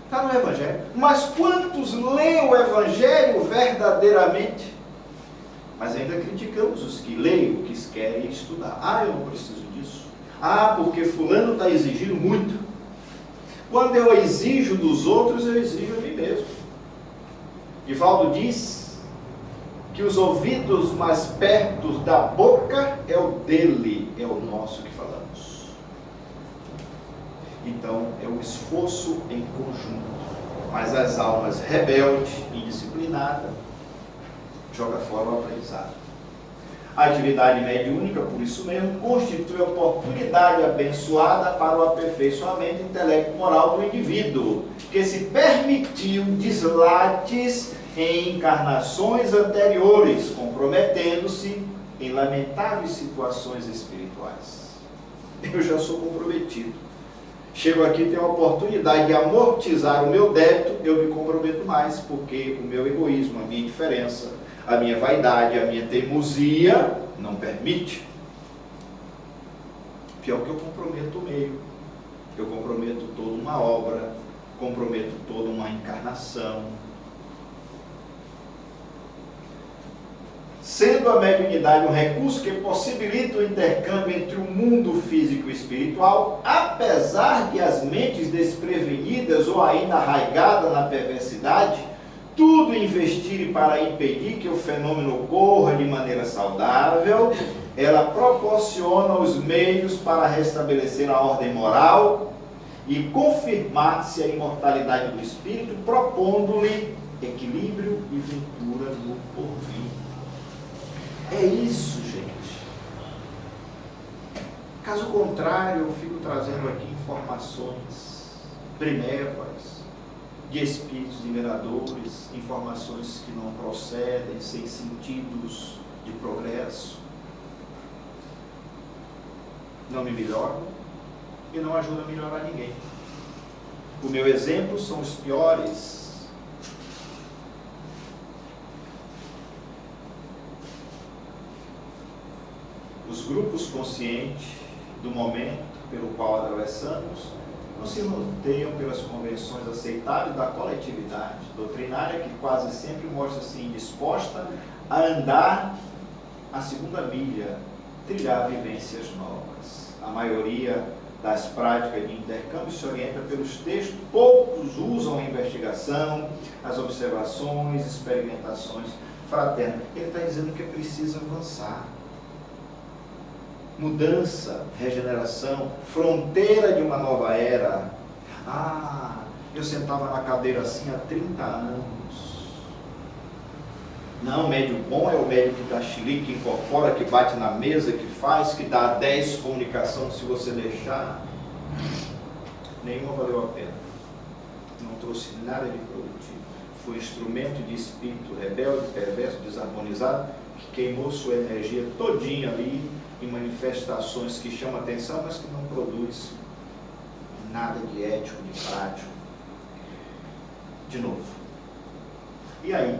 Está no Evangelho. Mas quantos leem o Evangelho verdadeiramente? Mas ainda criticamos os que leem, os que querem estudar. Ah, eu não preciso disso. Ah, porque fulano está exigindo muito. Quando eu exijo dos outros, eu exijo a mim mesmo. Divaldo diz que os ouvidos mais perto da boca é o dele, é o nosso que falamos. Então, é um esforço em conjunto. Mas as almas rebeldes, indisciplinadas, jogam fora o aprendizado. A atividade mediúnica, por isso mesmo, constitui oportunidade abençoada para o aperfeiçoamento intelecto-moral do indivíduo, que se permitiu deslates em encarnações anteriores, comprometendo-se em lamentáveis situações espirituais. Eu já sou comprometido. Chego aqui, tenho a oportunidade de amortizar o meu débito, eu me comprometo mais, porque o meu egoísmo, a minha indiferença, a minha vaidade, a minha teimosia não permite. Pior que eu comprometo o meio. Eu comprometo toda uma obra, comprometo toda uma encarnação. Sendo a mediunidade um recurso que possibilita o intercâmbio entre o mundo físico e espiritual, apesar de as mentes desprevenidas ou ainda arraigadas na perversidade, tudo investirem para impedir que o fenômeno ocorra de maneira saudável, ela proporciona os meios para restabelecer a ordem moral e confirmar-se a imortalidade do espírito, propondo-lhe equilíbrio e ventura no porvir. É isso, gente. Caso contrário, eu fico trazendo aqui informações primevas de espíritos enganadores, informações que não procedem, sem sentidos de progresso. Não me melhoram e não ajudam a melhorar ninguém. O meu exemplo são os piores. Os grupos conscientes do momento pelo qual atravessamos não se norteiam pelas convenções aceitáveis da coletividade doutrinária, que quase sempre mostra-se indisposta a andar a segunda milha, trilhar vivências novas. A maioria das práticas de intercâmbio se orienta pelos textos, poucos usam a investigação, as observações, experimentações fraternas. Ele está dizendo que é preciso avançar. Mudança, regeneração, fronteira de uma nova era. Eu sentava na cadeira assim há 30 anos. Não, o médium bom é o médium que dá xilique, que incorpora, que bate na mesa, que faz, que dá 10 comunicação se você deixar. Nenhuma valeu a pena. Não trouxe nada de produtivo. Foi instrumento de espírito rebelde, perverso, desarmonizado, que queimou sua energia todinha ali em manifestações que chamam a atenção, mas que não produz nada de ético, de prático. De novo. E aí?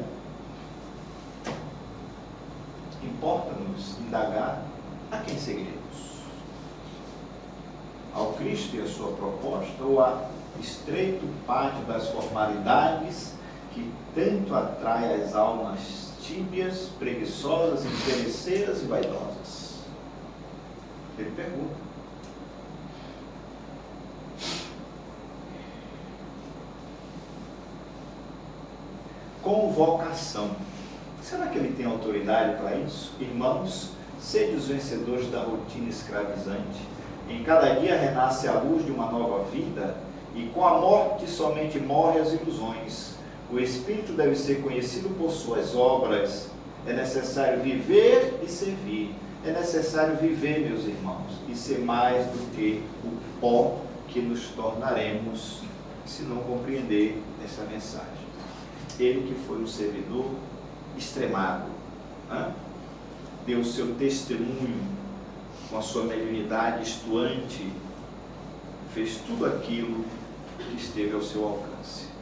Importa-nos indagar a quem seguiremos? Ao Cristo e a sua proposta, ou a estreito pátio das formalidades que tanto atrai as almas tíbias, preguiçosas, interesseiras e vaidosas? Ele pergunta. Convocação. Será que ele tem autoridade para isso? Irmãos, sede os vencedores da rotina escravizante. Em cada dia renasce a luz de uma nova vida, e com a morte somente morrem as ilusões. O Espírito deve ser conhecido por suas obras. É necessário viver e servir. É necessário viver, meus irmãos, e ser mais do que o pó que nos tornaremos se não compreender essa mensagem. Ele que foi um servidor extremado, deu o seu testemunho com a sua mediunidade estuante, fez tudo aquilo que esteve ao seu alcance.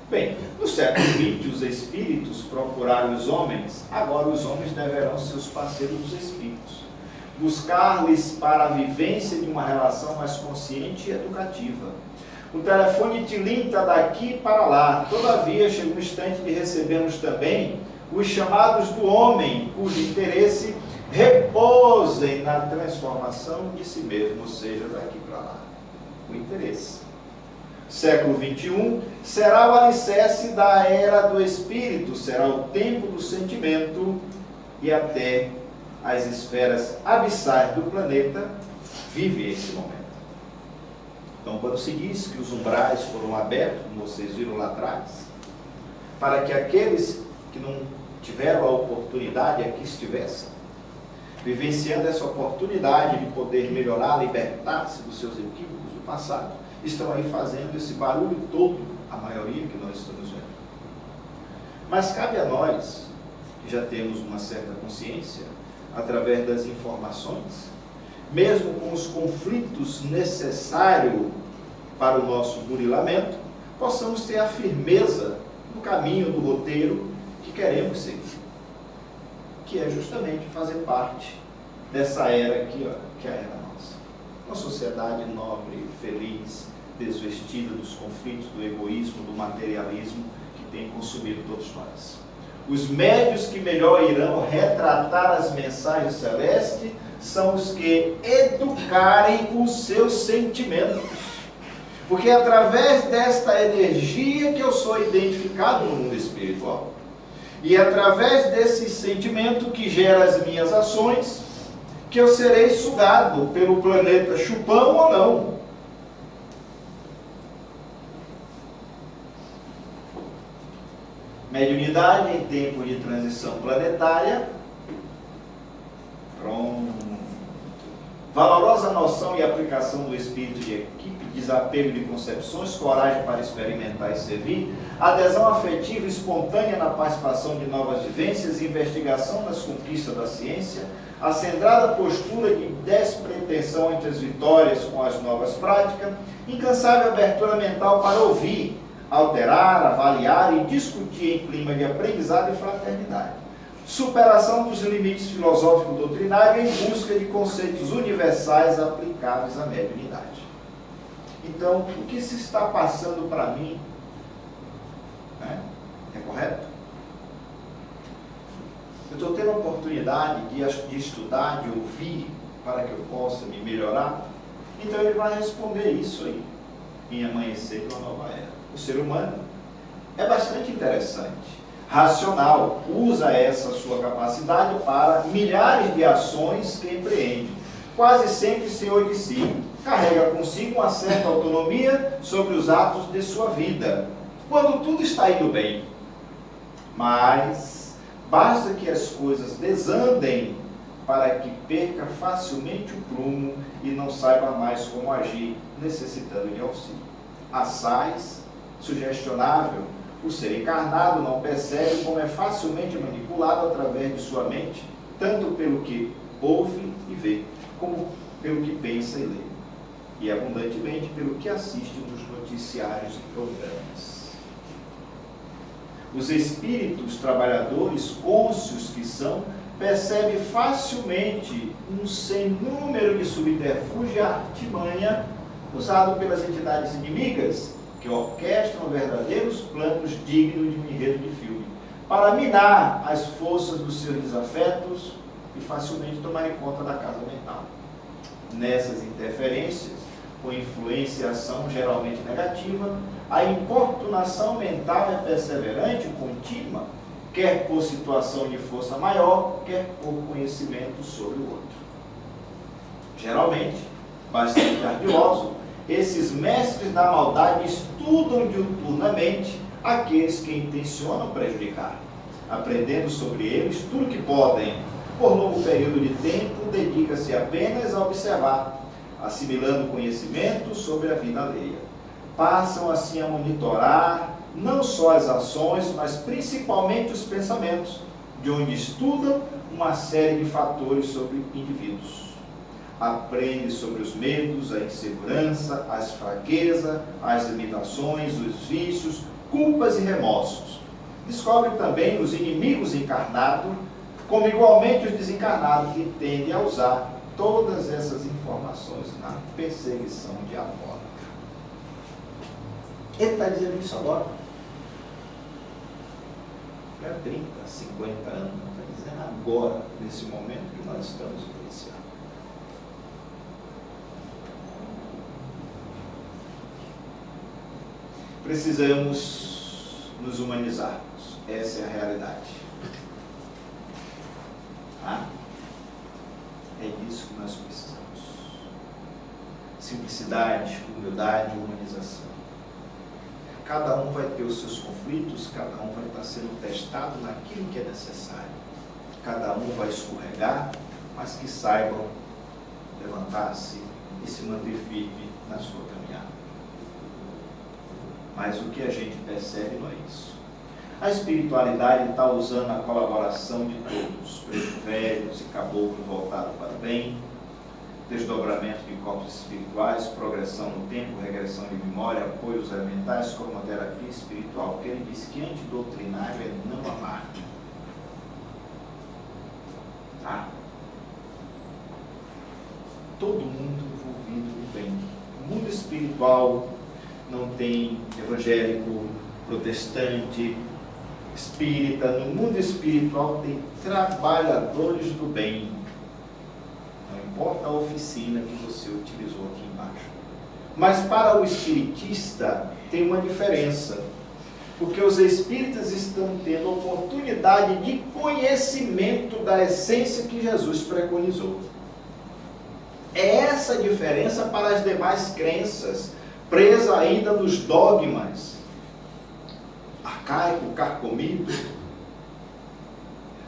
Bem, no século XX, os espíritos procuraram os homens, agora os homens deverão ser os parceiros dos espíritos, buscar-lhes para a vivência de uma relação mais consciente e educativa. O telefone tilinta daqui para lá, todavia chega um instante de recebermos também os chamados do homem, cujo interesse repousem na transformação de si mesmo, ou seja, daqui para lá. O interesse. Século XXI será o alicerce da era do espírito, será o tempo do sentimento, e até as esferas abissais do planeta vivem esse momento. Então, quando se diz que os umbrais foram abertos, como vocês viram lá atrás, para que aqueles que não tiveram a oportunidade aqui estivessem, vivenciando essa oportunidade de poder melhorar, libertar-se dos seus equívocos do passado, estão aí fazendo esse barulho todo, a maioria que nós estamos vendo. Mas cabe a nós, que já temos uma certa consciência, através das informações, mesmo com os conflitos necessários para o nosso burilamento, possamos ter a firmeza do caminho, do roteiro que queremos seguir, que é justamente fazer parte dessa era aqui, que é a era nossa. Uma sociedade nobre, feliz, desvestida dos conflitos, do egoísmo, do materialismo que tem consumido todos nós. Os médios que melhor irão retratar as mensagens celestes são os que educarem os seus sentimentos, Porque é através desta energia que eu sou identificado no mundo espiritual. E é através desse sentimento que gera as minhas ações, que eu serei sugado pelo planeta Chupão ou não. Mediunidade em tempo de transição planetária. Pronto. Valorosa noção e aplicação do espírito de equipe, desapego de concepções, coragem para experimentar e servir, adesão afetiva e espontânea na participação de novas vivências, investigação das conquistas da ciência, acendrada postura de despretensão entre as vitórias com as novas práticas, incansável abertura mental para ouvir, alterar, avaliar e discutir em clima de aprendizado e fraternidade. Superação dos limites filosóficos doutrinários em busca de conceitos universais aplicáveis à mediunidade. Então, o que se está passando para mim, né, é correto? Eu estou tendo a oportunidade de estudar, de ouvir, para que eu possa me melhorar? Então ele vai responder isso aí, em Amanhecer de uma Nova Era. O ser humano é bastante interessante. Racional, usa essa sua capacidade para milhares de ações que empreende, quase sempre senhor de si, carrega consigo uma certa autonomia sobre os atos de sua vida, quando tudo está indo bem. Mas basta que as coisas desandem para que perca facilmente o prumo e não saiba mais como agir, necessitando de auxílio. Assaz, sugestionável, o ser encarnado não percebe como é facilmente manipulado através de sua mente, tanto pelo que ouve e vê, como pelo que pensa e lê, e abundantemente pelo que assiste nos noticiários e programas. Os espíritos trabalhadores, cônscios que são, percebem facilmente um sem número de subterfúgio e artimanha usado pelas entidades inimigas, que orquestram verdadeiros planos dignos de um enredo de filme, para minar as forças dos seus desafetos e facilmente tomarem conta da casa mental. Nessas interferências, com influência e ação geralmente negativa, a importunação mental é perseverante e contínua, quer por situação de força maior, quer por conhecimento sobre o outro. Geralmente, bastante ardiloso, esses mestres da maldade estudam diuturnamente aqueles que intencionam prejudicar, aprendendo sobre eles tudo o que podem. Por longo período de tempo, dedica-se apenas a observar, assimilando conhecimento sobre a vida alheia. Passam assim a monitorar não só as ações, mas principalmente os pensamentos, de onde estudam uma série de fatores sobre indivíduos. Aprende sobre os medos, a insegurança, as fraquezas, as limitações, os vícios, culpas e remorsos. Descobre também os inimigos encarnados, como igualmente os desencarnados, que tendem a usar todas essas informações na perseguição diabólica. Ele está dizendo isso agora. Para 30, 50 anos, está dizendo agora, nesse momento que nós estamos vivenciando. Precisamos nos humanizarmos. Essa é a realidade. Tá? É disso que nós precisamos. Simplicidade, humildade e humanização. Cada um vai ter os seus conflitos, cada um vai estar sendo testado naquilo que é necessário. Cada um vai escorregar, mas que saibam levantar-se e se manter firme na sua caminhada. Mas o que a gente percebe não é isso. A espiritualidade está usando a colaboração de todos, pretos velhos e caboclos voltados para o bem, desdobramento de corpos espirituais, progressão no tempo, regressão de memória, apoios elementais, cromoterapia espiritual, porque ele disse que antidoutrinário é não amar. Tá? Todo mundo envolvido no bem. O mundo espiritual não tem evangélico, protestante, espírita. No mundo espiritual tem trabalhadores do bem. Não importa a oficina que você utilizou aqui embaixo. Mas para o espiritista tem uma diferença, porque os espíritas estão tendo oportunidade de conhecimento da essência que Jesus preconizou. É essa a diferença para as demais crenças, presa ainda nos dogmas, arcaico, carcomido.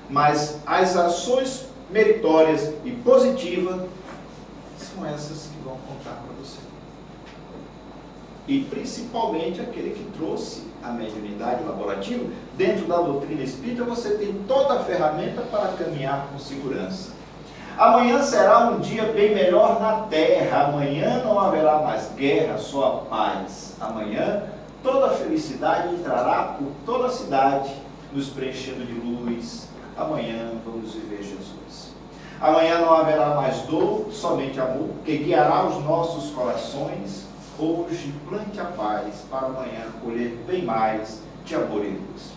Mas as ações meritórias e positivas são essas que vão contar para você. E principalmente aquele que trouxe a mediunidade laborativa. Dentro da doutrina espírita você tem toda a ferramenta para caminhar com segurança. Amanhã será um dia bem melhor na terra. Amanhã não haverá mais guerra, só a paz. Amanhã toda a felicidade entrará por toda a cidade, nos preenchendo de luz. Amanhã vamos viver Jesus. Amanhã não haverá mais dor, somente amor, que guiará os nossos corações. Hoje plante a paz, para amanhã colher bem mais de amor e luz.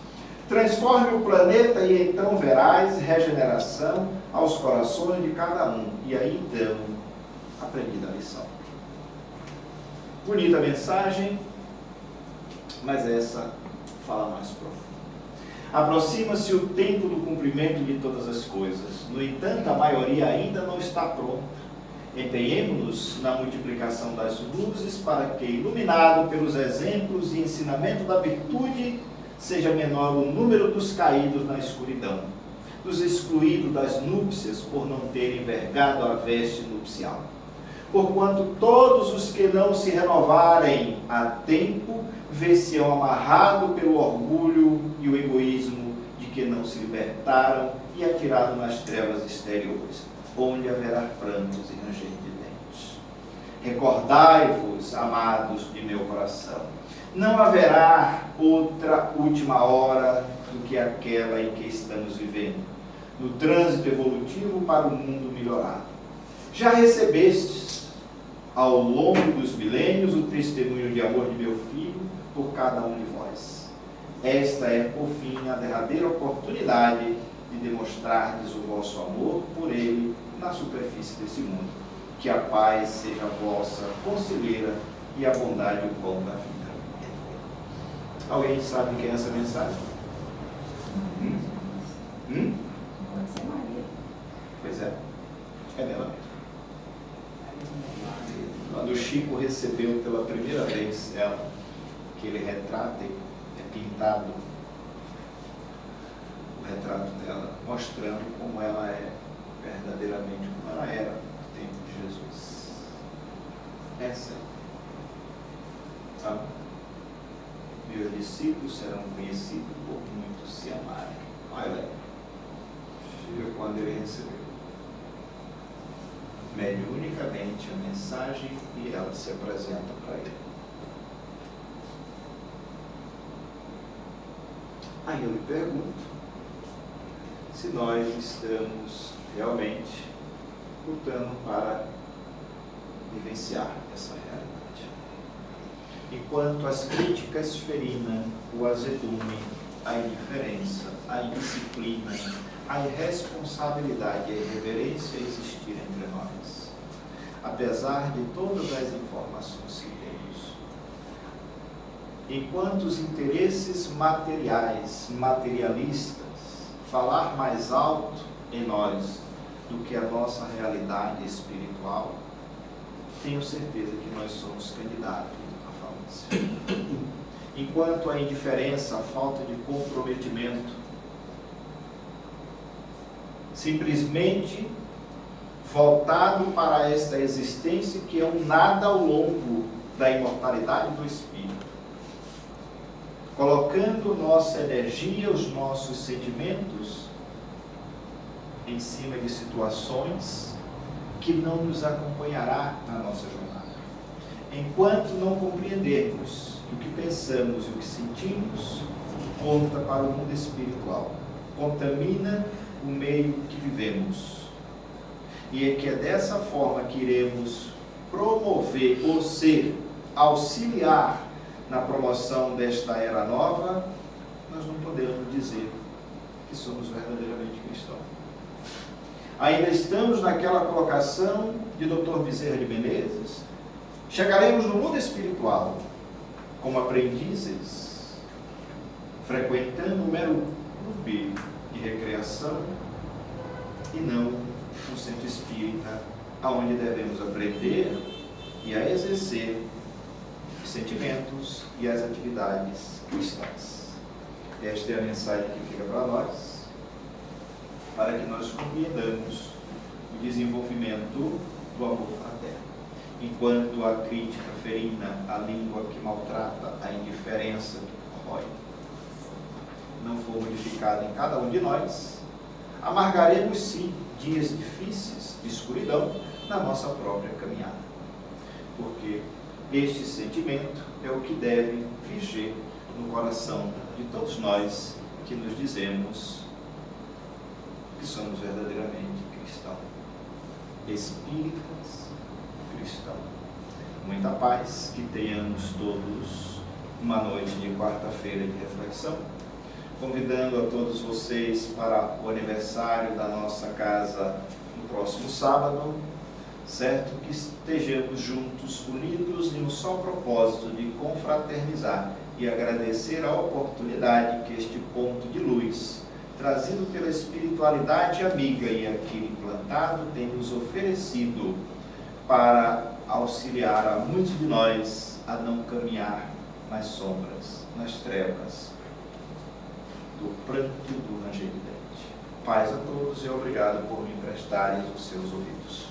Transforme o planeta e então verás regeneração aos corações de cada um. E aí então, aprendida a lição. Bonita mensagem, mas essa fala mais profundo. Aproxima-se o tempo do cumprimento de todas as coisas. No entanto, a maioria ainda não está pronta. Empenhemo-nos na multiplicação das luzes para que, iluminado pelos exemplos e ensinamento da virtude, seja menor o número dos caídos na escuridão, dos excluídos das núpcias por não terem vergado a veste nupcial. Porquanto todos os que não se renovarem a tempo, ver-se-ão amarrados pelo orgulho e o egoísmo de que não se libertaram e atirados nas trevas exteriores, onde haverá prantos e ranger de dentes. Recordai-vos, amados de meu coração, não haverá outra última hora do que aquela em que estamos vivendo, no trânsito evolutivo para o mundo melhorado. Já recebestes, ao longo dos milênios, o testemunho de amor de meu Filho por cada um de vós. Esta é, por fim, a derradeira oportunidade de demonstrardes o vosso amor por Ele na superfície desse mundo. Que a paz seja vossa conselheira e a bondade o pão da vida. Alguém sabe quem é essa mensagem? Pode ser Maria. Pois é, é dela mesmo. Quando o Chico recebeu pela primeira vez ela, que ele retrata, é pintado o retrato dela, mostrando como ela é verdadeiramente, como ela era no tempo de Jesus. Essa é. Sabe? Meus discípulos serão conhecidos por muitos se amarem. Olha, viu quando ele recebeu mediunicamente a mensagem e ela se apresenta para ele. Aí eu lhe pergunto se nós estamos realmente lutando para vivenciar essa realidade. Enquanto as críticas ferinam, o azedume, a indiferença, a indisciplina, a irresponsabilidade e a irreverência existirem entre nós, apesar de todas as informações que temos. Enquanto os interesses materiais, materialistas, falar mais alto em nós do que a nossa realidade espiritual, tenho certeza que nós somos candidatos à falência. Enquanto a indiferença, a falta de comprometimento, simplesmente voltado para esta existência que é um nada ao longo da imortalidade do Espírito, colocando nossa energia, os nossos sentimentos em cima de situações que não nos acompanhará na nossa jornada. Enquanto não compreendermos o que pensamos e o que sentimos, conta para o mundo espiritual, contamina o meio que vivemos. E é que é dessa forma que iremos promover ou ser auxiliar na promoção desta era nova. Nós não podemos dizer que somos verdadeiramente cristãos. Ainda estamos naquela colocação de Dr. Bezerra de Menezes, Chegaremos no mundo espiritual como aprendizes, frequentando um mero clube de recreação e não um centro espírita, aonde devemos aprender e a exercer os sentimentos e as atividades cristãs. Esta é a mensagem que fica para nós, para que nós compreendamos o desenvolvimento do amor fraterno. Enquanto a crítica ferina, a língua que maltrata, a indiferença que corrói, não for modificada em cada um de nós, amargaremos sim dias difíceis de escuridão na nossa própria caminhada. Porque este sentimento é o que deve viger no coração de todos nós que nos dizemos que somos verdadeiramente cristãos, espíritas cristãos. Muita paz, que tenhamos todos uma noite de quarta-feira de reflexão, convidando a todos vocês para o aniversário da nossa casa no próximo sábado, certo? Que estejamos juntos, unidos em um só propósito de confraternizar e agradecer a oportunidade que este ponto de luz, trazido pela espiritualidade amiga e aqui implantado, tem nos oferecido para auxiliar a muitos de nós a não caminhar nas sombras, nas trevas do pranto e do ranger de dente. Paz a todos e obrigado por me emprestarem os seus ouvidos.